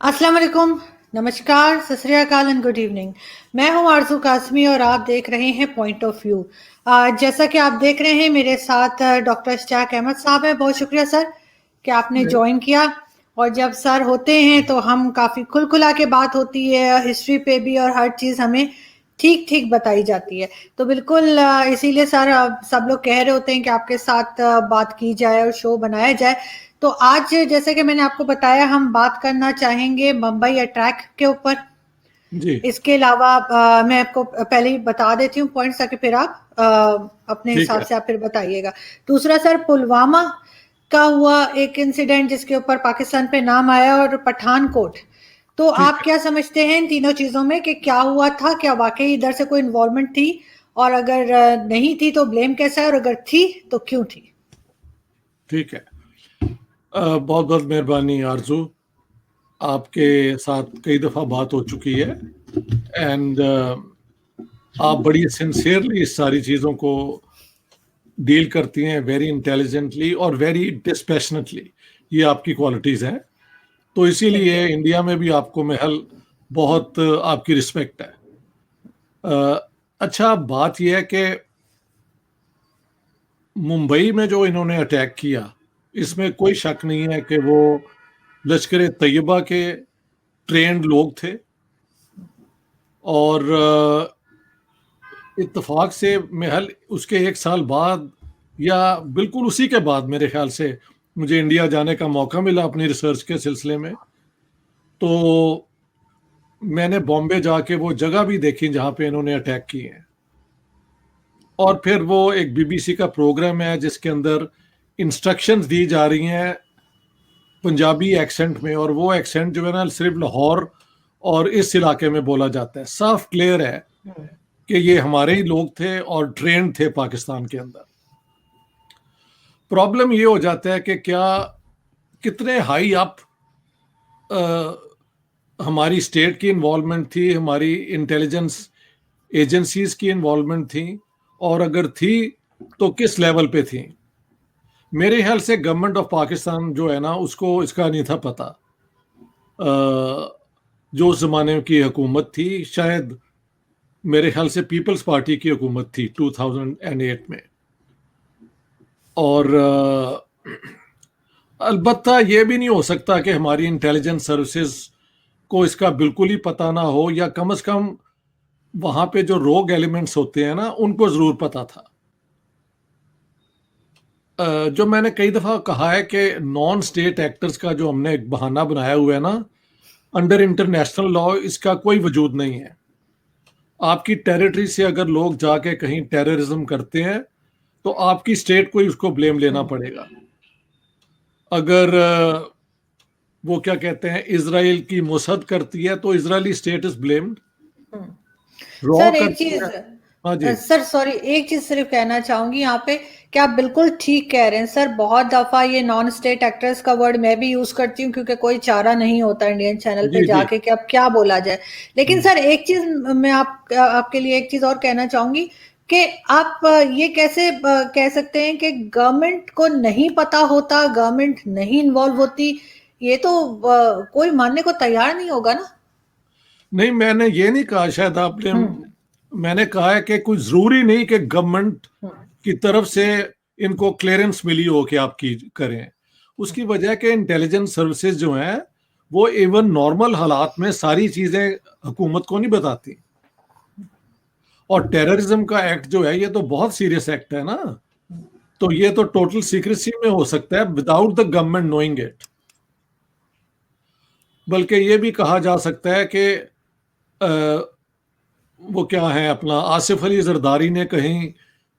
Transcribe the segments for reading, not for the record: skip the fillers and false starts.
अस्सलाम वालेकुम, नमस्कार, सत श्री अकाल एंड गुड इवनिंग। मैं हूं आरज़ू कासमी और आप देख रहे हैं पॉइंट ऑफ व्यू। जैसा कि आप देख रहे हैं मेरे साथ डॉक्टर इश्तियाक अहमद साहब हैं। बहुत शुक्रिया सर कि आपने ज्वाइन किया। और जब सर होते हैं तो हम काफ़ी खुल खुला के बात होती है, हिस्ट्री पे भी, और हर चीज़ हमें ठीक ठीक बताई जाती है। तो बिल्कुल इसीलिए सर सब लोग कह रहे होते हैं कि आपके साथ बात की जाए और शो बनाया जाए। तो आज जैसे कि मैंने आपको बताया, हम बात करना चाहेंगे मुंबई अटैक के ऊपर। जी। इसके अलावा मैं आपको पहले ही बता देती हूँ पॉइंट्स, ताकि फिर आप अपने ठीक हिसाब है। से आप फिर बताइएगा। दूसरा सर, पुलवामा का हुआ एक इंसिडेंट जिसके ऊपर पाकिस्तान पे नाम आया, और पठानकोट। तो ठीक आप है। क्या समझते हैं इन तीनों चीजों में कि क्या हुआ था? क्या वाकई इधर से कोई इन्वॉल्वमेंट थी? और अगर नहीं थी तो ब्लेम कैसा है, और अगर थी तो क्यों थी? ठीक है। बहुत बहुत मेहरबानी आरजू। आपके साथ कई दफ़ा बात हो चुकी है एंड आप बड़ी सिंसियरली इस सारी चीज़ों को डील करती हैं, वेरी इंटेलिजेंटली और वेरी डिस्पैशनेटली। ये आपकी क्वालिटीज़ हैं। तो थैंक इसीलिए यू। इंडिया में भी आपको महल बहुत आपकी रिस्पेक्ट है। अच्छा, बात यह है कि मुंबई में जो इन्होंने अटैक किया, इसमें कोई शक नहीं है कि वो लश्कर तैयबा के ट्रेंड लोग थे। और इत्तेफाक से महल उसके 1 साल बाद या बिल्कुल उसी के बाद मेरे ख्याल से मुझे इंडिया जाने का मौका मिला अपनी रिसर्च के सिलसिले में। तो मैंने बॉम्बे जाके वो जगह भी देखी जहाँ पे इन्होंने अटैक किए हैं। और फिर वो एक बीबीसी का प्रोग्राम है जिसके अंदर इंस्ट्रक्शंस दी जा रही हैं पंजाबी एक्सेंट में, और वो एक्सेंट जो है ना सिर्फ लाहौर और इस इलाके में बोला जाता है। साफ क्लियर है कि ये हमारे ही लोग थे और ट्रेंड थे पाकिस्तान के अंदर। प्रॉब्लम ये हो जाता है कि क्या कितने हाई अप हमारी स्टेट की इन्वॉल्वमेंट थी, हमारी इंटेलिजेंस एजेंसीज की इन्वॉल्वमेंट थी, और अगर थी तो किस लेवल पे थी। मेरे ख्याल से गवर्नमेंट ऑफ पाकिस्तान जो है ना उसको इसका नहीं था पता। जो उस जमाने की हुकूमत थी, शायद मेरे ख्याल से पीपल्स पार्टी की हुकूमत थी 2008 में। और अलबत्ता ये भी नहीं हो सकता कि हमारी इंटेलिजेंस सर्विसेज को इसका बिल्कुल ही पता ना हो, या कम से कम वहां पे जो रोग एलिमेंट्स होते हैं ना उनको जरूर पता था। जो मैंने कई दफा कहा है कि नॉन स्टेट एक्टर्स का जो हमने एक बहाना बनाया हुआ है ना, अंडर इंटरनेशनल लॉ इसका कोई वजूद नहीं है। आपकी टेरिटरी से अगर लोग जाके कहीं टेररिज्म करते हैं तो आपकी स्टेट को ही उसको ब्लेम लेना पड़ेगा। अगर वो क्या कहते हैं इजराइल की मोसद करती है तो Israeli state is blamed. Raw sir एक करती चीज, है। हाँ जी। सर सॉरी, एक चीज सिर्फ कहना चाहूंगी यहाँ पे कि आप बिल्कुल ठीक कह रहे हैं सर। बहुत दफा ये नॉन स्टेट एक्टर्स का वर्ड मैं भी यूज करती हूँ, क्योंकि कोई चारा नहीं होता इंडियन चैनल पे जी जी। जाके कि अब क्या बोला जाए। लेकिन हम्म। सर एक चीज मैं आपके लिए एक चीज और कहना चाहूंगी कि आप ये कैसे कह सकते हैं कि गवर्नमेंट को नहीं पता होता, गवर्नमेंट नहीं इन्वॉल्व होती? ये तो कोई मानने को तैयार नहीं होगा ना। नहीं, मैंने ये नहीं कहा, शायद आपने, हम्म। मैंने कहा है कि कोई जरूरी नहीं कि गवर्नमेंट हम्म। की तरफ से इनको क्लियरेंस मिली हो कि आप की करें। उसकी वजह के इंटेलिजेंस सर्विसेज जो हैं वो इवन नॉर्मल हालात में सारी चीजें हुकूमत को नहीं बताती। और टेररिज्म का एक्ट जो है ये तो बहुत सीरियस एक्ट है ना। तो ये तो टोटल सीक्रेसी में हो सकता है without the government knowing it. बल्कि ये भी कहा जा सकता है कि वो क्या है अपना आसिफ अली जरदारी ने कहीं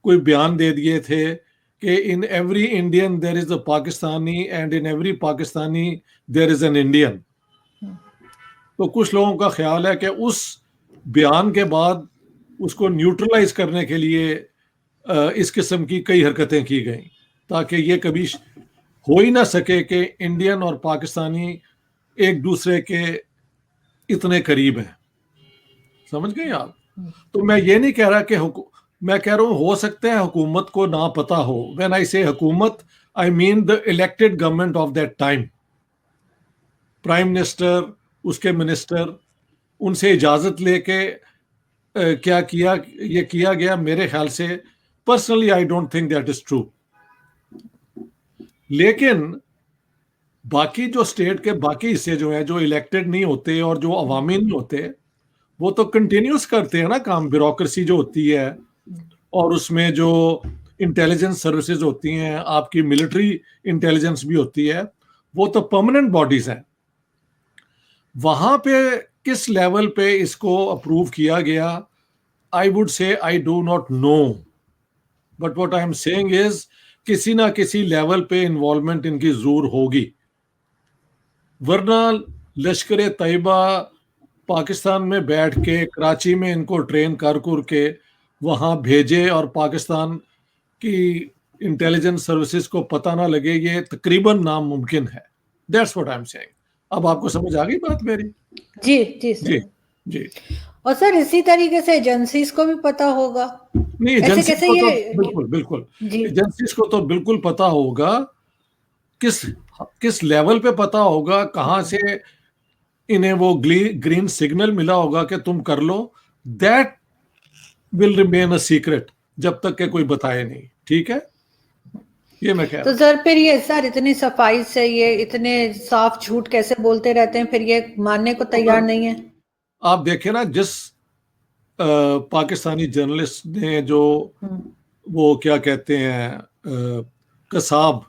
कोई बयान दे दिए थे कि in every Indian there is a Pakistani and in every Pakistani there is an Indian. तो कुछ लोगों का ख्याल है कि उस बयान के बाद उसको न्यूट्रलाइज करने के लिए इस किस्म की कई हरकतें की गई, ताकि ये कभी हो ही ना सके कि इंडियन और पाकिस्तानी एक दूसरे के इतने करीब हैं। समझ गए आप? तो मैं ये नहीं कह रहा कि मैं कह रहा हूं हो सकता है हुकूमत को ना पता हो। व्हेन आई से हुकूमत, I mean the elected government of that time, prime minister उसके मिनिस्टर, उनसे इजाजत लेके क्या किया, ये किया गया, मेरे ख्याल से personally I don't think that is true. लेकिन बाकी जो स्टेट के बाकी हिस्से जो है, जो इलेक्टेड नहीं होते और जो अवामी नहीं होते, वो तो कंटिन्यूस करते हैं ना काम, ब्यूरोक्रेसी जो होती है, और उसमें जो इंटेलिजेंस सर्विसेज होती हैं, आपकी मिलिट्री इंटेलिजेंस भी होती है, वो तो परमानेंट बॉडीज हैं। वहां पे किस लेवल पे इसको अप्रूव किया गया, I would say I do not know, but what I am saying is किसी ना किसी लेवल पे इन्वॉल्वमेंट इनकी जरूर होगी, वरना लश्कर तैयबा पाकिस्तान में बैठ के कराची में इनको ट्रेन कर के वहां भेजे और पाकिस्तान की इंटेलिजेंस सर्विसेज को पता ना लगे, ये तकरीबन नामुमकिन है। That's what I am saying. अब आपको समझ आ गई बात मेरी? जी जी सर। जी जी। और सर इसी तरीके से एजेंसीज को भी पता होगा, नहीं, ऐसे एजेंसीज कैसे को तो ये। बिल्कुल बिल्कुल, जी एजेंसीज को तो बिल्कुल पता होगा, किस किस लेवल पे पता होगा, कहां से इन्हें वो ग्रीन सिग्नल मिला होगा कि तुम कर लो। That will remain a secret जब तक के कोई बताए नहीं। ठीक है, ये मैं कह तो रहा सर फिर ये सर इतनी सफाई से ये इतने साफ झूठ कैसे बोलते रहते हैं, फिर ये मानने को तैयार हूँ। नहीं है। आप देखिए ना, जिस पाकिस्तानी जर्नलिस्ट ने जो वो क्या कहते हैं कसाब,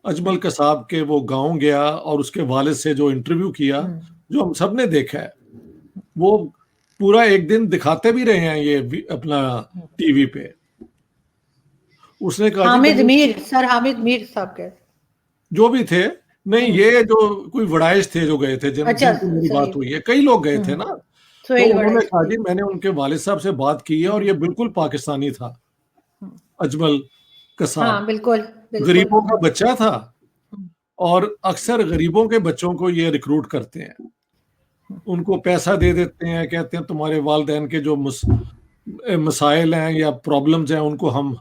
अजमल कसाब के वो गांव गया और उसके वालिद से जो इंटरव्यू किया, जो हम सब ने देखा है, वो पूरा एक दिन दिखाते भी रहे हैं ये अपना टीवी पे। उसने कहा जी हामिद मैंने, मीर, सर हामिद मीर साहब के। जो भी थे, नहीं ये जो कोई वड़ाइश थे जो गए थे, अच्छा जिनसे मेरी बात सही। हुई है, कई लोग गए थे ना, तो सुहेल उन्होंने वड़ाइच कहा जी। जी मैंने उनके वालिद साहब से बात की है और ये बिल्कुल पाकिस्तानी था, अजमल हाँ कसाब, बिल्कुल बिल्कुल। गरीबों का बच्चा था, और अक्सर गरीबों के बच्चों को ये रिक्रूट करते हैं, उनको पैसा दे देते हैं, कहते हैं तुम्हारे वालिदैन के जो मसाइल हैं या प्रॉब्लम्स हैं उनको हम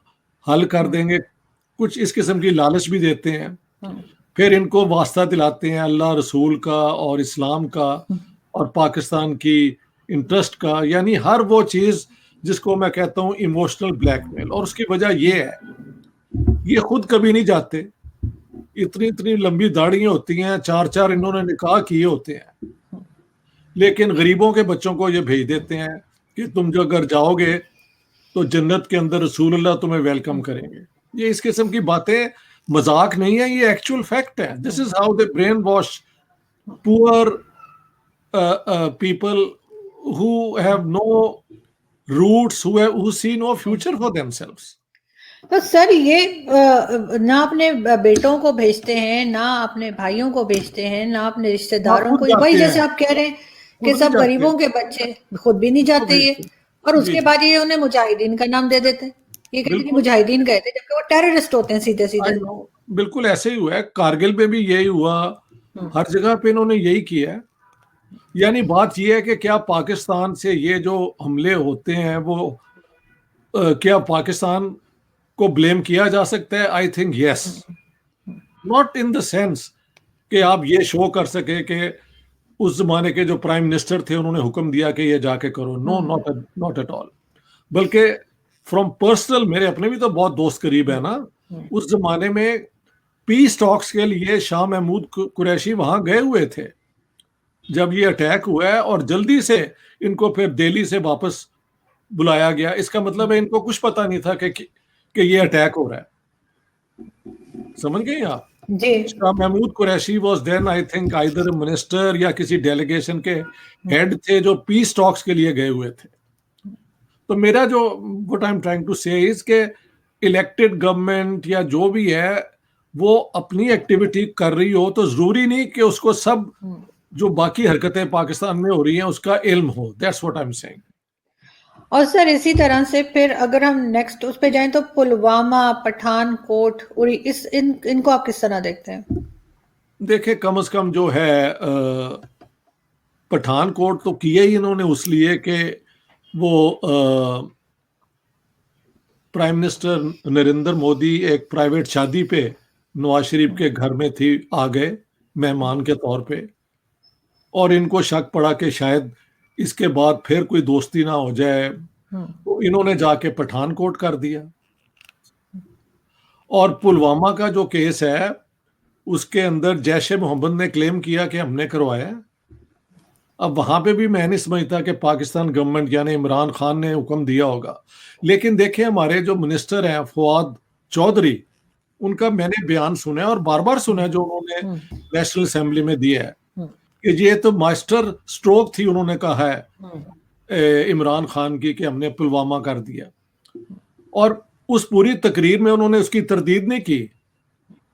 हल कर देंगे, कुछ इस किस्म की लालच भी देते हैं। फिर इनको वास्ता दिलाते हैं अल्लाह रसूल का और इस्लाम का और पाकिस्तान की इंटरेस्ट का, यानी हर वो चीज़ जिसको मैं कहता हूँ इमोशनल ब्लैकमेल। और उसकी वजह ये है, ये खुद कभी नहीं जाते, इतनी इतनी लंबी दाढ़ियां होती हैं, चार चार इन्होंने निकाह किए होते हैं, लेकिन गरीबों के बच्चों को ये भेज देते हैं कि तुम जो अगर जाओगे तो जन्नत के अंदर रसूलुल्लाह तुम्हें वेलकम करेंगे। ये इस किस्म की बातें मजाक नहीं है, ये एक्चुअल फैक्ट है। This is how they brain wash poor people who have no roots, who see no future for themselves. तो सर ये ना अपने बेटों को भेजते हैं, ना अपने भाइयों को भेजते हैं, ना अपने हाँ, रिश्तेदारों खुद को, वही जाते जैसे हैं, आप कह रहे हैं कि खुद भी सब जाते हैं, गरीबों के बच्चे खुद भी नहीं उनको जाते ये, भेजते हैं। और जी उसके जी बाद ये उन्हें मुजाहिदीन का नाम दे देते हैं। ये कहते हैं कि बिल्कुल, मुजाहिदीन गए थे, जबकि वो टेररिस्ट होते हैं सीधे आई सीधे। नो, बिल्कुल ऐसे ही हुआ है, कारगिल में भी यही हुआ, हर जगह पे इन्होंने यही किया है। यानी बात यह है कि क्या पाकिस्तान से ये जो हमले होते हैं वो क्या पाकिस्तान को ब्लेम किया जा सकता है? I think yes, not in the sense कि आप ये शो कर सके कि उस जमाने के जो प्राइम मिनिस्टर थे उन्होंने हुक्म दिया कि ये जाके करो, नो, नॉट एट ऑल। बल्कि फ्रॉम पर्सनल, मेरे अपने भी तो बहुत दोस्त करीब है ना, उस जमाने में पीस टॉक्स के लिए शाह महमूद कुरैशी वहां गए हुए थे जब ये अटैक हुआ है, और जल्दी से इनको फिर दिल्ली से वापस बुलाया गया। इसका मतलब है इनको कुछ पता नहीं था कि ये अटैक हो रहा है। समझ गए आप? जी Shah Mahmood Qureshi was then I think either minister या किसी डेलीगेशन के हेड थे जो पीस टॉक्स के लिए गए हुए थे। तो मेरा जो what I am trying to say is के इलेक्टेड गवर्नमेंट या जो भी है वो अपनी एक्टिविटी कर रही हो तो जरूरी नहीं कि उसको सब जो बाकी हरकतें पाकिस्तान में हो रही हैं उसका इल्म हो। That's what I am saying. और सर इसी तरह से फिर अगर हम नेक्स्ट उस पे जाएं तो पुलवामा, पठानकोट, उरी, इनको आप किस तरह देखते हैं? देखिए, कम से कम जो है पठानकोट तो किए ही इन्होंने उस लिए कि वो प्राइम मिनिस्टर नरेंद्र मोदी एक प्राइवेट शादी पे नवाज शरीफ के घर में थी, आ गए मेहमान के तौर पे, और इनको शक पड़ा कि शायद इसके बाद फिर कोई दोस्ती ना हो जाए, तो इन्होंने जाके पठानकोट कर दिया। और पुलवामा का जो केस है उसके अंदर जैश ए मोहम्मद ने क्लेम किया कि हमने करवाया। अब वहां पे भी मैं नहीं समझता कि पाकिस्तान गवर्नमेंट यानी इमरान खान ने हुक्म दिया होगा। लेकिन देखिए हमारे जो मिनिस्टर हैं फवाद चौधरी, उनका मैंने बयान सुना है और बार बार सुना है जो उन्होंने नेशनल असेंबली में दिया है कि ये तो मास्टर स्ट्रोक थी, उन्होंने कहा है इमरान खान की कि हमने पुलवामा कर दिया। और उस पूरी तकरीर में उन्होंने उसकी तरदीद नहीं की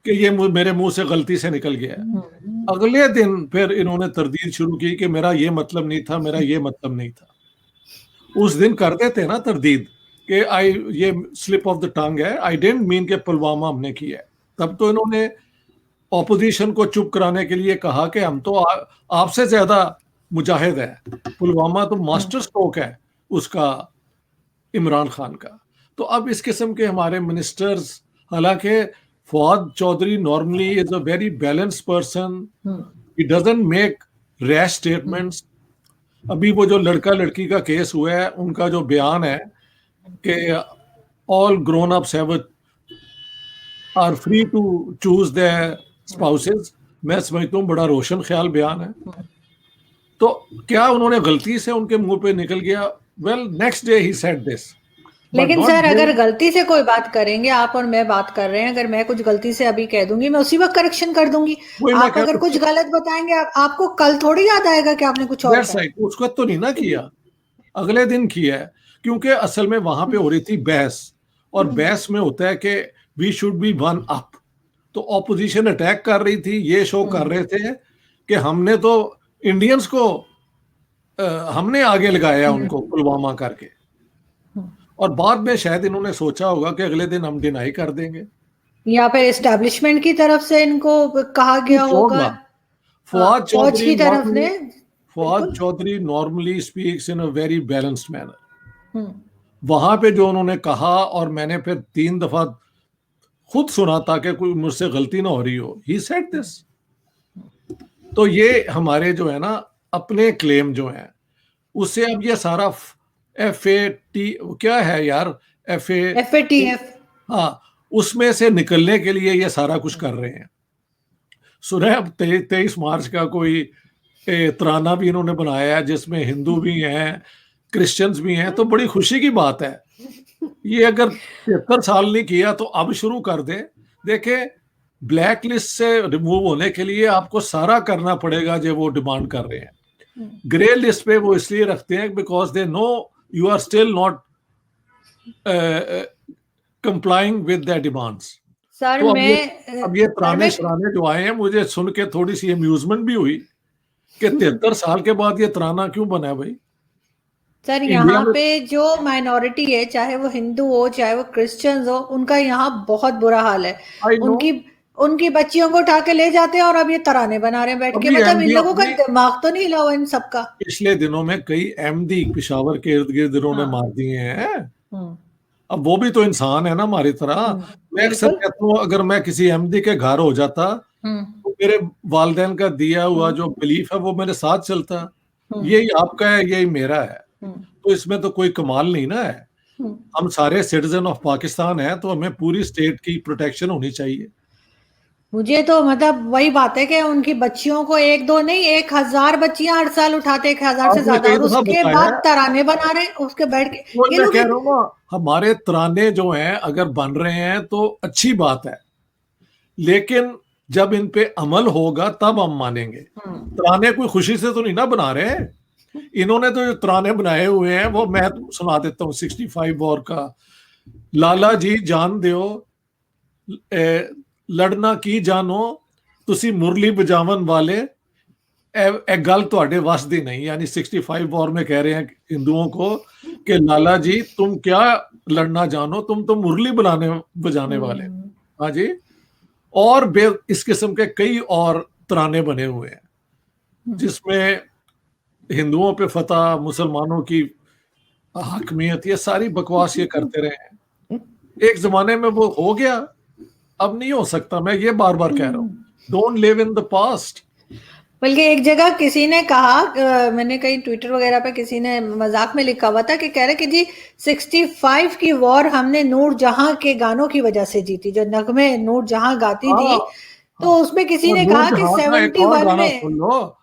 कि ये मेरे मुंह से गलती से निकल गया। अगले दिन फिर इन्होंने तरदीद शुरू की कि मेरा ये मतलब नहीं था, मेरा ये मतलब नहीं था। उस दिन कर देते ना तरदीद कि ये स्लिप ऑफ द टंग है, आई डेंट मीन के पुलवामा हमने किया है। तब तो इन्होंने ऑपोजिशन को चुप कराने के लिए कहा कि हम तो आपसे ज्यादा मुजाहिद है, पुलवामा तो मास्टर स्ट्रोक है उसका, इमरान खान का। तो अब इस किस्म के हमारे मिनिस्टर्स, हालांकि Fawad Chaudhry normally is a very balanced person, he doesn't make rash statements. अभी वो जो लड़का लड़की का केस हुआ है उनका जो बयान है कि all grown ups are free to choose their spouses, मैं समझता हूँ बड़ा रोशन ख्याल बयान है। तो क्या उन्होंने गलती से उनके मुंह पे निकल गया? Well, next day he said this. लेकिन सर अगर गलती से कोई बात करेंगे, आप और मैं बात कर रहे हैं, अगर मैं कुछ गलती से अभी कह दूंगी मैं उसी वक्त करेक्शन कर दूंगी। आप अगर कुछ गलत बताएंगे आपको कल थोड़ी याद आएगा कि आपने कुछ और कहा। उसको तो नहीं ना किया, अगले दिन किया है, क्योंकि असल में वहां पे हो रही थी बहस, और बहस में होता है कि we should be one up. तो ऑपोजिशन अटैक कर रही थी, ये शो कर रहे थे कि हमने तो इंडियंस को हमने आगे लगाया उनको पुलवामा करके, और बाद में शायद इन्होंने सोचा होगा कि अगले दिन हम डिनाई कर देंगे, या फिर एस्टैब्लिशमेंट की तरफ से इनको कहा गया होगा। फवाद चौधरी की तरफ ने Fawad Chaudhry normally speaks in a very balanced manner. वहां पे जो उन्होंने कहा, और मैंने फिर 3 दफा खुद सुना था कि कोई मुझसे गलती ना हो रही हो, ही सेड दिस। तो ये हमारे जो है ना अपने क्लेम जो है उससे अब ये सारा FAT क्या है यार, FATF, हाँ, उसमें से निकलने के लिए ये सारा कुछ कर रहे हैं। सुना अब 23 मार्च का कोई तराना भी इन्होंने बनाया है जिसमें हिंदू भी हैं, क्रिश्चियंस भी हैं, तो बड़ी खुशी की बात है। ये अगर 73 साल नहीं किया तो अब शुरू कर दे। देखे, ब्लैक लिस्ट से रिमूव होने के लिए आपको सारा करना पड़ेगा जो वो डिमांड कर रहे हैं। ग्रे लिस्ट पे वो इसलिए रखते हैं because they know you are still not complying with their demands. Sir तो मैं अब ये तराने शराने जो आए हैं, मुझे सुन के थोड़ी सी अम्यूजमेंट भी हुई कि 73 साल के बाद ये तराना क्यों बना है भाई। सर यहाँ पे जो माइनॉरिटी है, चाहे वो हिंदू हो चाहे वो क्रिश्चियंस हो, उनका यहाँ बहुत बुरा हाल है। उनकी बच्चियों को उठा के ले जाते हैं और अब ये तराने बना रहे हैं बैठ के। मतलब इन लोगों का दिमाग तो नहीं हिला हुआ इन सबका। पिछले दिनों में कई अहमदी पिशावर के इर्द गिर्द इन्होंने मार दिए हैं। अब वो भी तो इंसान है ना हमारी तरह। मैं अक्सर कहता हूँ अगर मैं किसी अहमदी के घर हो जाता तो मेरे वालिदैन का दिया हुआ जो बिलीफ है वो मेरे साथ चलता। यही आपका है, यही मेरा है, तो इसमें तो कोई कमाल नहीं ना है। हम सारे सिटीजन ऑफ पाकिस्तान हैं, तो हमें पूरी स्टेट की प्रोटेक्शन होनी चाहिए। मुझे तो मतलब वही बात है कि उनकी बच्चियों को 1-2 नहीं 1000 बच्चियां हर साल उठाते, 1000 से ज्यादा, और उसके बाद तराने बना रहे उसके बैठ के। ये लोग कह रहा हूँ ना, हमारे तराने जो हैं अगर बन रहे हैं तो अच्छी बात है, लेकिन जब इन पे अमल होगा तब हम मानेंगे। तराने कोई खुशी से तो नहीं ना बना रहे। इन्होंने तो जो तराने बनाए हुए हैं वो मैं सुना देता हूँ। 65 वॉर का, लाला जी जान दियो लड़ना की जानो तुसी मुरली बजावन वाले, एक गल तुहाडे वस दी नहीं। यानी 65 वॉर में कह रहे हैं हिंदुओं को कि लाला जी तुम क्या लड़ना जानो, तुम तो मुरली बजाने वाले। हाँ जी। और इस किस्म के कई और तराने बने हुए हैं जिसमें हिंदुओं पे फतह, मुसलमानों की हकमियत, ये सारी बकवास ये करते रहे हैं। एक जमाने में वो हो गया, अब नहीं हो सकता। मैं ये बार बार कह रहा हूँ, don't live in the past. बल्कि एक जगह किसी ने कहा, मैंने कहीं ट्विटर वगैरह पे किसी ने मजाक में लिखा हुआ था कि कह रहे कि जी 65 की वॉर हमने नूर जहां के गानों की वजह से जीती, जो नगमे नूर जहां गाती हाँ थी। हाँ। तो उसमें किसी और ने कहा कि नूरजहां का एक और 71 गाना में। सुन लो।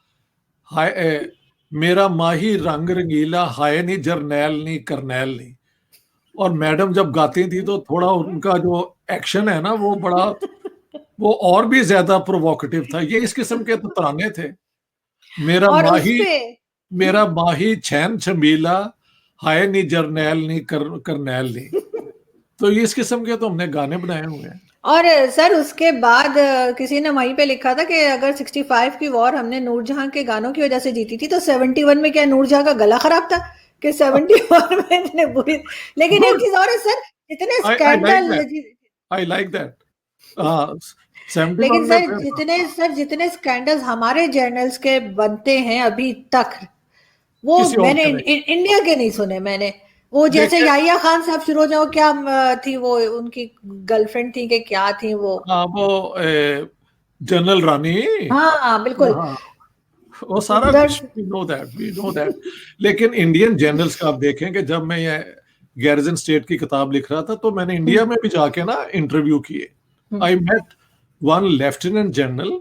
हाय मेरा माही रंग रंगीला, हाय नी जरनैल नी करनैल नी। और मैडम जब गाती थी तो थोड़ा उनका जो एक्शन है ना वो बड़ा, वो और भी ज्यादा प्रोवोकेटिव था। ये इस किस्म के तो तराने थे। मेरा और उस माही पे मेरा माही छैन छबीला, हाय नी जरनैल नी करनैल नी। तो ये इस किस्म के तो हमने गाने बनाए हुए हैं। और सर उसके बाद किसी ने वहीं पे लिखा था कि अगर 65 की वॉर हमने नूरजहां के गानों की वजह से जीती थी तो 71 में क्या नूरजहां का गला खराब था कि 71 में इतने बुरी। लेकिन एक गुड, चीज और है सर, जितने I like scandal, that, I like that. हाँ, लेकिन 71 में सर फिर जितने स्कैंडल्स हमारे जर्नल्स के बनते हैं अभी तक, वो किसी और मैंने के नहीं। इंडिया के नहीं सुने मैंने। वो जैसे देखिए, याहिया खान साहब शुरू हो जाओ, क्या थी वो, उनकी गर्लफ्रेंड थी कि क्या थी वो। हाँ वो जनरल रानी। हाँ बिल्कुल। हाँ, वो सारा उधर कुछ वी नो दैट। लेकिन इंडियन जनरल्स का आप देखें कि जब मैं ये गैरिजन स्टेट की किताब लिख रहा था तो मैंने इंडिया हम्म, में भी जाके ना इंटरव्यू किए। Hmm, I met one lieutenant general,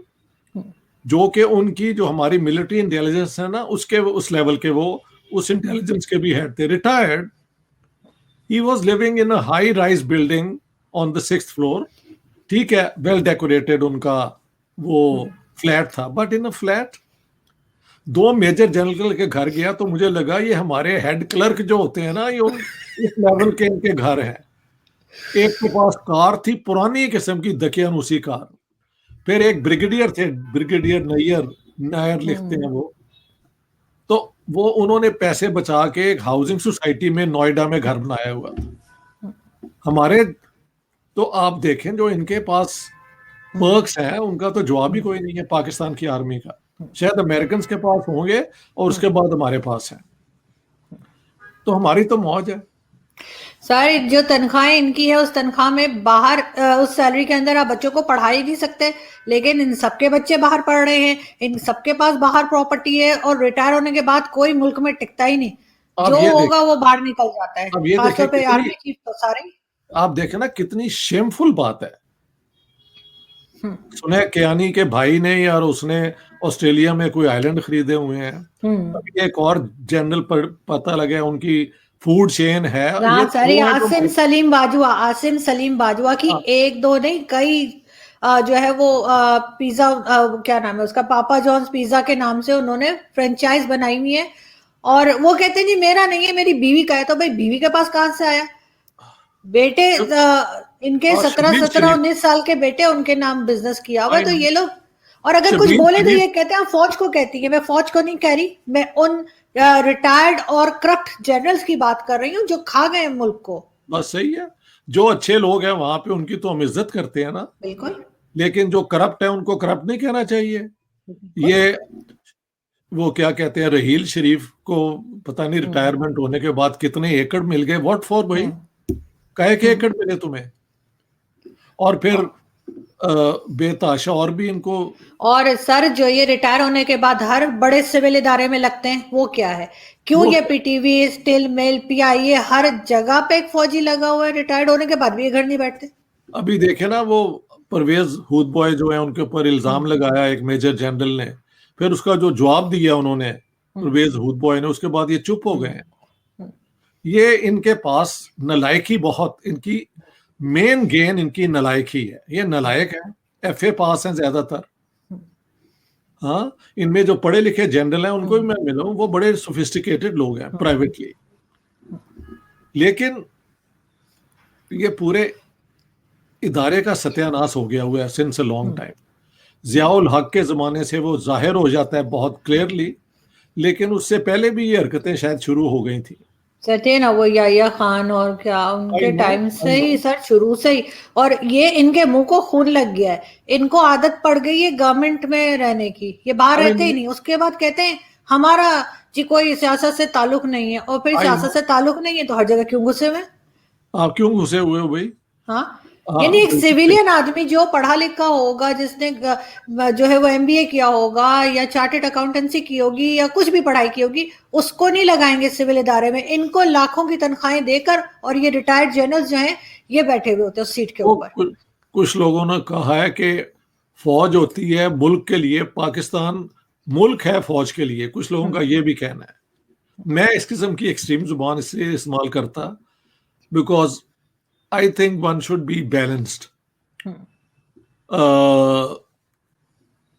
जो कि उनकी जो हमारी मिलिट्री इंटेलिजेंस है ना उसके उस लेवल के, वो उस इंटेलिजेंस के भी हेड थे, retired. He was living in a high rise building on the 6th floor. ठीक है, वेल डेकोरेटेड उनका वो फ्लैट था, बट इन अ फ्लैट दो मेजर जनरल के घर गया तो मुझे लगा ये हमारे हेड क्लर्क जो होते हैं ना, ये इस लेवल के इनके घर हैं। एक के पास कार थी, पुरानी किस्म की दकियानूसी कार। फिर एक ब्रिगेडियर थे, ब्रिगेडियर नैयर, नायर लिखते हैं हम्म, वो। तो वो उन्होंने पैसे बचा के एक हाउसिंग सोसाइटी में नोएडा में घर बनाया हुआ था। हमारे, तो आप देखें जो इनके पास पर्क्स हैं उनका तो जवाब ही कोई नहीं है पाकिस्तान की आर्मी का। शायद अमेरिकन के पास होंगे और उसके बाद हमारे पास है। तो हमारी तो मौज है। सर जो तनख्वाहें इनकी है, उस तनख्वाह में बाहर उस सैलरी के अंदर आप बच्चों को पढ़ा ही नहीं सकते। लेकिन इन सबके बच्चे बाहर पढ़ रहे हैं, इन सबके पास बाहर प्रॉपर्टी है, और रिटायर होने के बाद कोई मुल्क में टिकता ही नहीं। आप जो ये देख होगा वो बाहर निकल जाता है, अब ये देखें खासतौर पे कितनी, आर्मी चीफ तो सारे। आप देखें ना कितनी शेमफुल बात है। हम्म, सुने कियानी के भाई ने यार उसने ऑस्ट्रेलिया में कोई आइलैंड खरीदे हुए हैं। हम्म। अभी एक और जनरल पर पता लगे उनकी फूड चेन है। ये हाँ सर, ये वो है जो आसिम सलीम बाजवा की हाँ, एक दो नहीं कई जो है वो पिज्जा, क्या नाम है उसका, पापा जॉन्स पिज्जा के नाम से उन्होंने फ्रेंचाइज बनाई हुई है। और वो कहते हैं जी मेरा नहीं है, मेरी बीवी का है। तो भाई बीवी के पास कहाँ से आया? बेटे इनके और 17 शबीर 17 शरीफ, 19 साल के बेटे उनके नाम बिजनेस किया हुआ है। आई तो नो, ये लोग, और अगर कुछ शबीर बोले तो शरीफ। ये कहते हैं, "आप फौज को कहती है।" मैं फौज को नहीं कह रही, मैं उन रिटायर्ड और करप्ट जनरल्स की बात कर रही हूँ जो खा गए मुल्क को। बस सही है, जो अच्छे लोग हैं वहां पे उनकी तो हम इज्जत करते हैं ना। बिल्कुल लेकिन जो करप्ट है उनको करप्ट नहीं कहना चाहिए। बिल्कुल। ये वो क्या कहते हैं, रहील शरीफ को पता नहीं हम्म, रिटायरमेंट होने के बाद कितने एकड़ मिल गए, व्हाट फॉर भाई? हम्म, काहे के हम्म। एकड़ मिले तुम्हें? और फिर बेताशा और भी इनको। और सर जो ये रिटायर होने के बाद हर बड़े सिविल इदारे में लगते हैं, वो क्या है? क्यों वो ये पीटीवी, स्टील मिल, पीआईए, हर जगह पे एक फौजी लगा हुआ है, रिटायर्ड होने के बाद भी ये घर नहीं बैठते। अभी देखे ना वो परवेज हुद बॉय जो है उनके ऊपर इल्जाम हम्म, लगाया एक मेजर जनरल ने। फिर उसका जो जवाब दिया उन्होंने, हम्म, परवेज हुद बॉय ने, उसके बाद ये चुप हो गए हम्म, हैं। ये इनके पास नलायकी बहुत, इनकी मेन गेन इनकी नलायकी है। ये नलायक है, एफए पास हैं ज्यादातर। हाँ, इनमें जो पढ़े लिखे जनरल हैं उनको भी हम्म, मैं मिला हूं, वो बड़े सोफिस्टिकेटेड लोग हैं प्राइवेटली। लेकिन ये पूरे इदारे का सत्यानाश हो गया हुआ है since a long hmm. Time. Ziaul हक के ज़माने से वो ज़ाहिर हो जाता है बहुत क्लियरली, लेकिन उससे पहले भी ये हरकतें शायद शुरू हो गई थी। सर थे ना वो याहिया खान, और क्या आई उनके नो, टाइम आई से नो। ही सर, शुरू से ही। और ये इनके मुंह को खून लग गया है। इनको आदत पड़ गई है गवर्नमेंट में रहने की, ये बाहर आई रहते नो, ही नहीं। उसके बाद कहते हैं हमारा जी कोई सियासत से ताल्लुक नहीं है, और फिर आई सियासत नो। से ताल्लुक नहीं है तो हर जगह क्यों घुसे हुए हैं? आप क्यों घुसे हुए हो भाई? हाँ। यानी एक बिल्कुल। सिविलियन आदमी जो पढ़ा लिखा होगा, जिसने जो है वो एमबीए किया होगा या चार्टेड अकाउंटेंसी की होगी या कुछ भी पढ़ाई की होगी, उसको नहीं लगाएंगे सिविल इदारे में। इनको लाखों की तनख्वाहें देकर, और ये रिटायर्ड जनरल जो हैं ये बैठे हुए होते हैं उस सीट के वो ऊपर। कुछ लोगों ने कहा है कि फौज होती है मुल्क के लिए, पाकिस्तान मुल्क है फौज के लिए, कुछ लोगों का ये भी कहना है। मैं इस किस्म की एक्सट्रीम जुबान इसलिए इस्तेमाल करता because I think one should be balanced.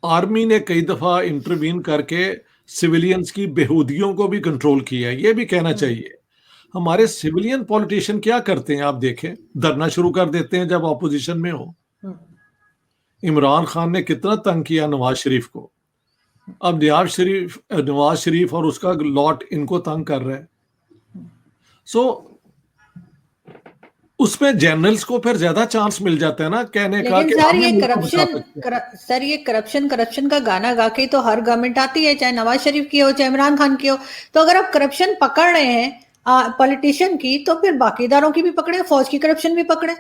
Army ने कई दफा इंटरवीन करके सिविलियंस की बेहूदियों को भी कंट्रोल किया है, ये भी कहना चाहिए। हमारे सिविलियन पॉलिटिशियन क्या करते हैं आप देखें, धरना शुरू कर देते हैं जब ऑपोजिशन में हो। इमरान खान ने कितना तंग किया नवाज शरीफ को, अब नवाज शरीफ और उसका लॉट इनको तंग कर रहा है। सो उसमें जनरल्स को फिर ज्यादा चांस मिल जाता है ना कहने का लेकिन कि सर हम ये मुल्क को बचा सकते हैं। सर ये करप्शन का गाना गा के तो हर गवर्नमेंट आती है, चाहे नवाज शरीफ की हो चाहे इमरान खान की हो। तो अगर आप करप्शन पकड़ रहे हैं पॉलिटिशियन की, तो फिर बाकी इदारों की भी पकड़े, फौज की करप्शन भी पकड़े।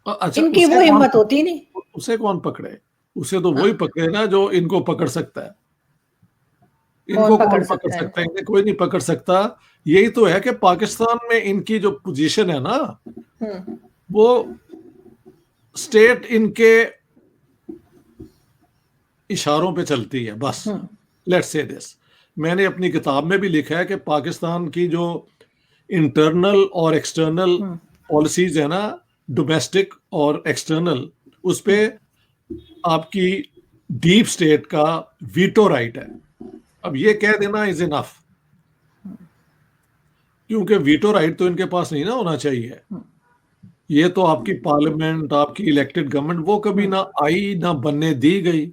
अच्छा, इनकी वो हिम्मत होती नहीं। उसे कौन पकड़े? उसे तो वही हाँ, पकड़े ना जो इनको पकड़ सकता है। कौन इनको पकड़ कौन पकड़ सकता है सकता है? इनको? इन्हें कोई नहीं पकड़ सकता। यही तो है कि पाकिस्तान में इनकी जो पोजीशन है ना, वो स्टेट इनके इशारों पे चलती है बस। लेट्स से दिस, मैंने अपनी किताब में भी लिखा है कि पाकिस्तान की जो इंटरनल और एक्सटर्नल पॉलिसीज है ना, डोमेस्टिक और एक्सटर्नल, उस पे आपकी डीप स्टेट का वीटो राइट है। अब ये कह देना इज इनफ, क्योंकि वीटो राइट तो इनके पास नहीं ना होना चाहिए। ये तो आपकी पार्लियामेंट, आपकी इलेक्टेड गवर्नमेंट, वो कभी ना आई ना बनने दी गई।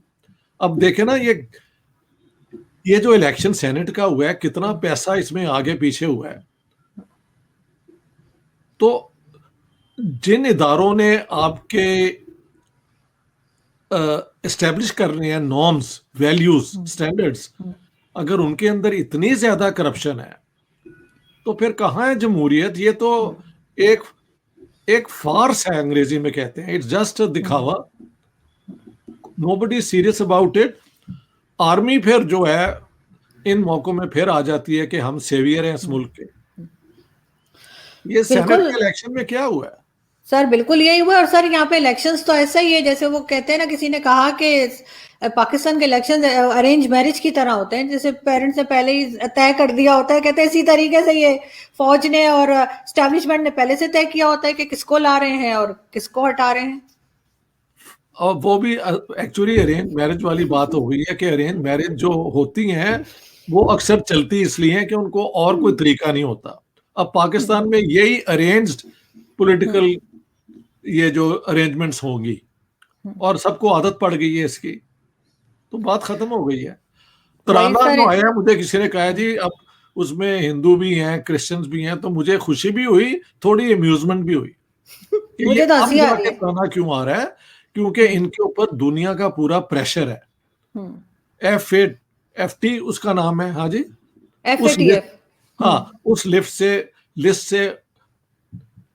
अब देखे ना, ये जो इलेक्शन सेनेट का हुआ है, कितना पैसा इसमें आगे पीछे हुआ है। तो जिन इदारों ने आपके एस्टेब्लिश करने हैं नॉर्म्स, वैल्यूज, स्टैंडर्ड्स, अगर उनके अंदर इतनी ज्यादा करप्शन है तो फिर कहाँ है जमहूरियत? ये तो एक एक फार्स है, अंग्रेजी में कहते हैं, इट्स जस्ट दिखावा। Nobody serious about it. Army फिर जो है इन मौकों में फिर आ जाती है कि हम सेवियर हैं इस मुल्क के। ये सेनेट बिल्कुल के इलेक्शन में क्या हुआ है? सर, बिल्कुल यही हुआ। और सर यहाँ पे इलेक्शंस तो ऐसा ही है जैसे वो कहते हैं ना, किसी ने कहा कि पाकिस्तान के इलेक्शन अरेंज मैरिज की तरह होते हैं, जैसे पेरेंट्स ने पहले ही तय कर दिया होता है। कहते हैं इसी तरीके से ये फौज ने और एस्टैब्लिशमेंट ने पहले से तय किया होता है कि किसको ला रहे हैं और किसको हटा रहे हैं। और वो भी एक्चुअली अरेंज मैरिज वाली बात हो गई है कि अरेंज मैरिज जो होती हैं वो अक्सर चलती इसलिए है कि उनको और कोई तरीका नहीं होता। अब पाकिस्तान में यही अरेंज्ड पॉलिटिकल ये जो अरेंजमेंट्स होंगी और सबको आदत पड़ गई है इसकी, तो बात खत्म हो गई है। वही तराना सर, जो आया, मुझे किसी ने कहा जी अब उसमें हिंदू भी हैं, क्रिश्चियंस भी हैं, तो मुझे खुशी भी हुई, थोड़ी अम्यूजमेंट भी हुई कि ये मुझे तो अब हंसी आ रही जाके है। तराना क्यों आ रहा है, क्योंकि इनके ऊपर दुनिया का पूरा प्रेशर है। FAT उसका नाम है, हाँ जी, उस लिस्ट, FATF। हाँ उस लिस्ट से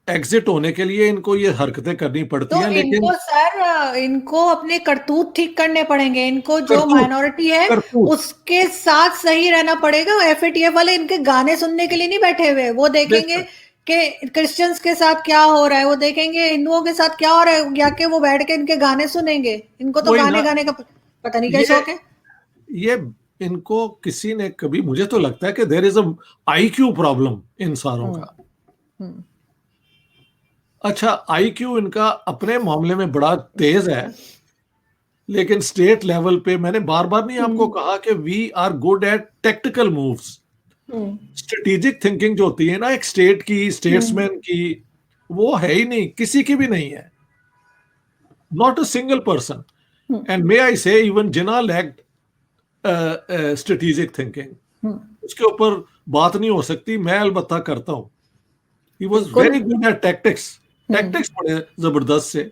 एग्जिट होने के लिए इनको ये हरकतें करनी पड़ती तो हैं। लेकिन इनको सर, इनको अपने करतूत ठीक करने पड़ेंगे। इनको जो करतूत माइनॉरिटी है करतूत उसके साथ सही रहना पड़ेगा। FATF वाले इनके गाने सुनने के लिए नहीं बैठे हुए। वो देखेंगे बेशक, कि क्रिश्चियंस के साथ क्या हो रहा है, वो देखेंगे हिंदुओं के साथ क्या हो रहा है, या कि वो बैठ के इनके गाने सुनेंगे। इनको तो वही गाने ना, गाने का पता नहीं क्या ये शौक है। ये इनको किसी ने कभी, मुझे तो लगता है कि there is a IQ problem in सारों का। अच्छा, IQ इनका अपने मामले में बड़ा तेज है, लेकिन स्टेट लेवल पे मैंने बार बार नहीं आपको कहा कि we are good at tactical moves. Strategic thinking जो होती है ना एक स्टेट की, स्टेट्समैन की, वो है ही नहीं, किसी की भी नहीं है। Not a single person. And may I say even Jinnah lacked strategic thinking, उसके ऊपर बात नहीं हो सकती। मैं अलबत्ता करता हूं। ही वॉज बिल्कुल। Very good at tactics. Tactics बड़े जबरदस्त से,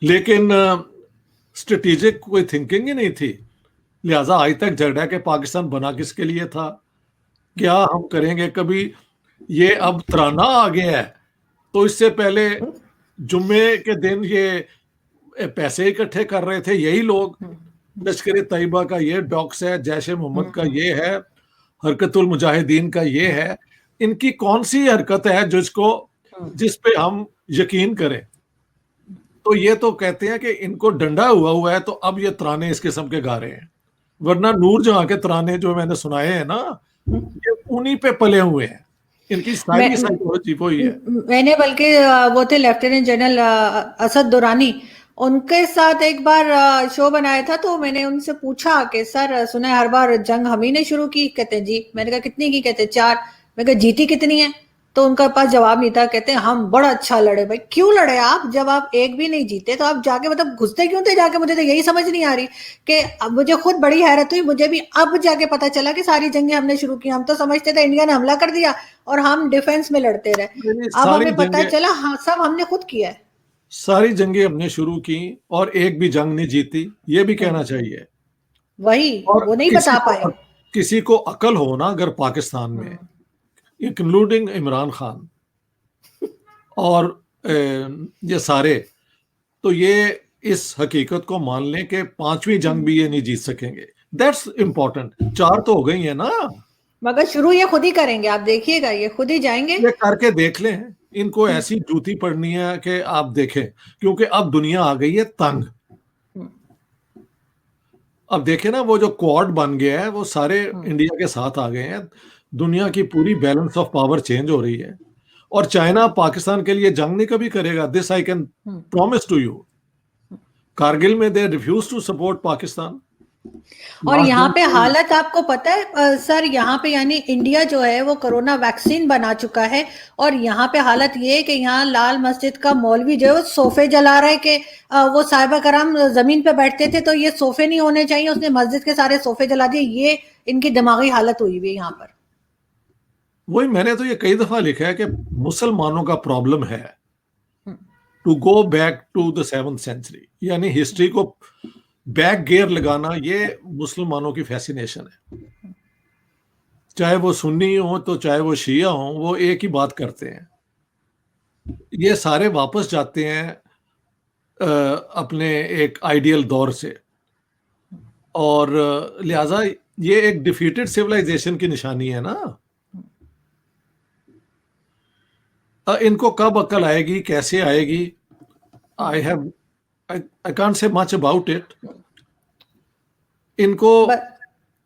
लेकिन स्ट्रेटेजिक कोई थिंकिंग ही नहीं थी। लिहाजा आज तक झगड़ा कि पाकिस्तान बना किसके लिए था, क्या हम करेंगे। कभी ये अब तराना आ गया है, तो इससे पहले जुम्मे के दिन ये पैसे इकट्ठे कर रहे थे यही लोग। लश्कर तैयबा का ये डॉक्स है, जैश ए मोहम्मद का ये है, हरकतुल मुजाहिदीन का ये है। इनकी कौन सी हरकत है जिस पे हम यकीन करें? तो ये तो कहते हैं कि इनको डंडा हुआ हुआ है, तो अब ये तराने इस किस्म के गा रहे हैं। वरना नूरजहां के तराने जो मैंने सुनाए हैं ना, ये उन्हीं पे पले हुए हैं। इनकी सारी साइकोलॉजी वही है। मैंने बल्कि वो थे लेफ्टिनेंट जनरल असद दुरानी, उनके साथ एक बार शो बनाया था, तो मैंने उनसे पूछा कि सर सुना है हर बार जंग हम ही ने शुरू की? कहते हैं जी। मैंने कहा कितनी की? कहते 4। मैं कहा जीती कितनी है? तो उनका पास जवाब नहीं था। कहते हैं हम बड़ा अच्छा लड़े। भाई क्यों लड़े आप? जब आप एक भी नहीं जीते तो आप जाके मतलब घुसते क्यों थे जाके? मुझे तो यही समझ नहीं आ रही कि अब मुझे खुद बड़ी हैरत हुई। मुझे भी अब जाके पता चला कि सारी जंगें हमने शुरू की। हम तो समझते थे इंडिया ने हमला कर दिया और हम डिफेंस में लड़ते रहे। अब हमें पता चला हाँ सब हमने खुद किया है। सारी जंगें हमने शुरू की और एक भी जंग नहीं जीती, ये भी कहना चाहिए। वही और वो नहीं बता पाए। किसी को अकल हो ना अगर पाकिस्तान में, इंक्लूडिंग इमरान खान और ये सारे, तो ये इस हकीकत को मान लें कि 5वीं जंग भी ये नहीं जीत सकेंगे। That's important. 4 तो हो गई है ना, मगर शुरू ये खुद ही करेंगे। आप देखिएगा ये खुद ही जाएंगे। ये करके देख लें। इनको ऐसी जूती पड़नी है कि आप देखें, क्योंकि अब दुनिया आ गई है तंग। अब देखें ना, वो जो क्वाड बन गया है वो सारे इंडिया के साथ आ गए हैं। दुनिया की पूरी बैलेंस ऑफ पावर चेंज हो रही है। और चाइना पाकिस्तान के लिए जंग नहीं कभी करेगा, this I can promise to you. Kargil में they refuse to support Pakistan. और यहाँ पे हालत आपको पता है सर, यहाँ पे यानी इंडिया जो है वो कोरोना वैक्सीन बना चुका है। और यहाँ पे हालत ये है कि यहाँ लाल मस्जिद का मौलवी जो है वो सोफे जला रहा है कि वो साहिबा कराम जमीन पे बैठते थे तो ये सोफे नहीं होने चाहिए, उसने मस्जिद के सारे सोफे जला दिए। ये इनकी दिमागी हालत हुई हुई है यहाँ पर। वही मैंने तो ये कई दफा लिखा है कि मुसलमानों का प्रॉब्लम है to go back to the 7th century, यानी हिस्ट्री को बैक गियर लगाना। ये मुसलमानों की फैसिनेशन है। चाहे वो सुन्नी हो तो चाहे वो शिया हो, वो एक ही बात करते हैं। ये सारे वापस जाते हैं अपने एक आइडियल दौर से, और लिहाजा ये एक डिफीटेड सिविलाइजेशन की निशानी है ना। इनको कब अकल आएगी, कैसे आएगी, I can't say much about it. इनको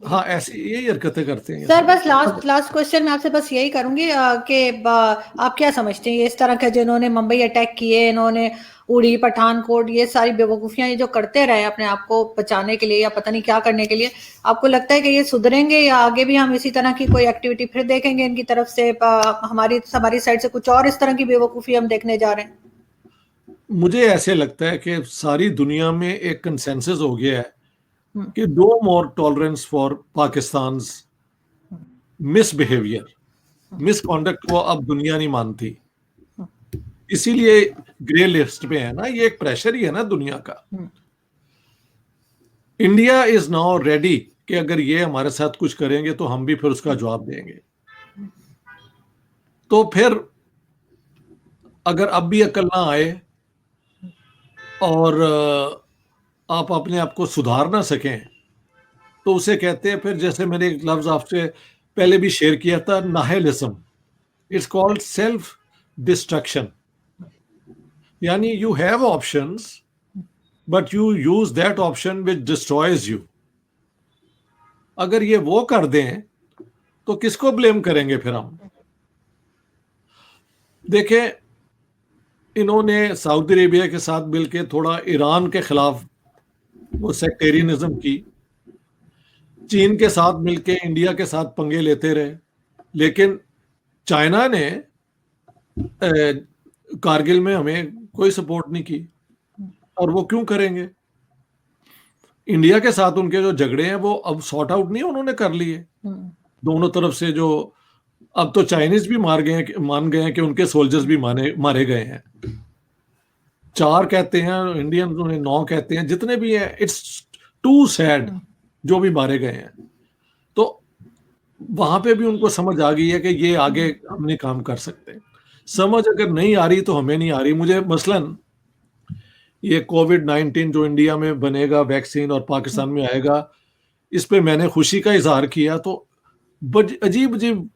हाँ ऐसी यही हरकतें करते हैं सर। बस लास्ट क्वेश्चन मैं आपसे बस यही करूंगी कि आप क्या समझते हैं ये इस तरह के जिन्होंने मुंबई अटैक किए, इन्होंने उड़ी, पठानकोट, ये सारी बेवकूफियां ये जो करते रहे अपने आप को बचाने के लिए या पता नहीं क्या करने के लिए, आपको लगता है कि ये सुधरेंगे या आगे भी हम इसी तरह की कोई एक्टिविटी फिर देखेंगे इनकी तरफ से? हमारी साइड से कुछ और इस तरह की बेवकूफी हम देखने जा रहे हैं? मुझे ऐसे लगता है कि सारी दुनिया में एक कंसेंसस हो गया है कि no more tolerance for Pakistan misbehaviour, misconduct को अब दुनिया नहीं मानती। इसीलिए ग्रे लिस्ट पे है ना, ये एक प्रेशर ही है ना दुनिया का। इंडिया इज नाउ रेडी कि अगर ये हमारे साथ कुछ करेंगे तो हम भी फिर उसका जवाब देंगे। तो फिर अगर अब भी अकल ना आए और आप अपने आप को सुधार ना सकें, तो उसे कहते हैं फिर, जैसे मैंने एक लफ्ज आपसे पहले भी शेयर किया था, nihilism. It's called self destruction. यानी you have options but you use that option which destroys you. अगर ये वो कर दें तो किसको ब्लेम करेंगे फिर हम? देखें, इन्होंने सऊदी अरेबिया के साथ मिलकर थोड़ा ईरान के खिलाफ वो सेक्टेरियनिज्म की, चीन के साथ मिलकर इंडिया के साथ पंगे लेते रहे, लेकिन चाइना ने कारगिल में हमें कोई सपोर्ट नहीं की। और वो क्यों करेंगे? इंडिया के साथ उनके जो झगड़े हैं वो अब सॉर्ट आउट नहीं उन्होंने कर लिए दोनों तरफ से। जो अब तो चाइनीज भी मान गए हैं कि उनके सोल्जर्स भी मारे गए हैं। 4 कहते हैं, इंडियन 9 कहते हैं, जितने भी हैं। इट्स टू सैड जो भी मारे गए हैं। तो वहां पे भी उनको समझ आ गई है कि ये आगे हम नहीं काम कर सकते। समझ अगर नहीं आ रही तो हमें नहीं आ रही। मुझे मसलन ये कोविड-19 जो इंडिया में बनेगा वैक्सीन और पाकिस्तान में आएगा, इस पे मैंने खुशी का इज़हार किया तो बज अजीब-अजीब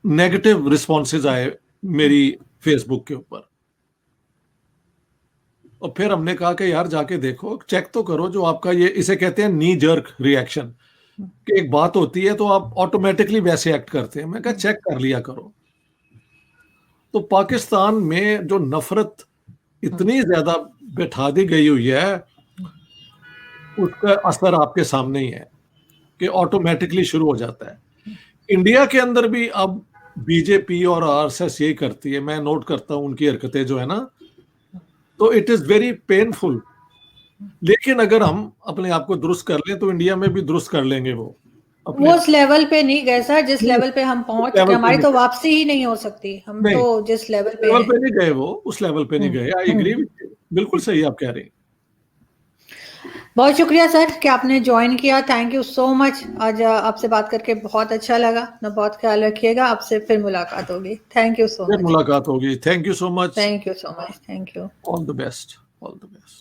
नेगेटिव रिस्पॉन्सेज़ आए मेरी फेसबुक के ऊपर। और फिर हमने कहा कि यार जाके देखो, चेक तो करो जो आपका ये इसे कहते हैं नी जर्क रिएक्शन कि एक बात होती है तो आप ऑटोमैटिकली वैसे एक्ट करते हैं। मैं कहा चेक कर लिया करो। तो पाकिस्तान में जो नफ़रत इतनी ज़्यादा बैठा दी गई हुई है, उसका असर आपके सामने ही है कि ऑटोमैटिकली शुरू हो जाता है। इंडिया के अंदर भी अब बीजेपी और आरएसएस यही करती है। मैं नोट करता हूँ उनकी हरकतें जो है ना, तो इट इज़ वेरी पेनफुल। लेकिन अगर हम अपने आप को दुरुस्त कर लें तो इंडिया में भी दुरुस्त कर लेंगे वो अपने वो आप। उस लेवल पे नहीं गए सर जिस नहीं, लेवल पे हम उस पहुंच चुके, लेवल पे हमारी नहीं तो गए। वापसी ही नहीं हो सकती, हम नहीं, तो जिस लेवल पे लेवल हैं। पे नहीं गए वो, उस लेवल पे नहीं गए। I agree hmm. With you. बिल्कुल सही आप कह रही हैं। बहुत शुक्रिया सर कि आपने ज्वाइन किया, थैंक यू सो मच। आज आपसे बात करके बहुत अच्छा लगा। अपना बहुत ख्याल रखिएगा, आपसे फिर मुलाकात होगी। थैंक यू सो फिर मच। मुलाकात होगी। Thank you so much. Thank you so much. Thank you. All the best. All the best.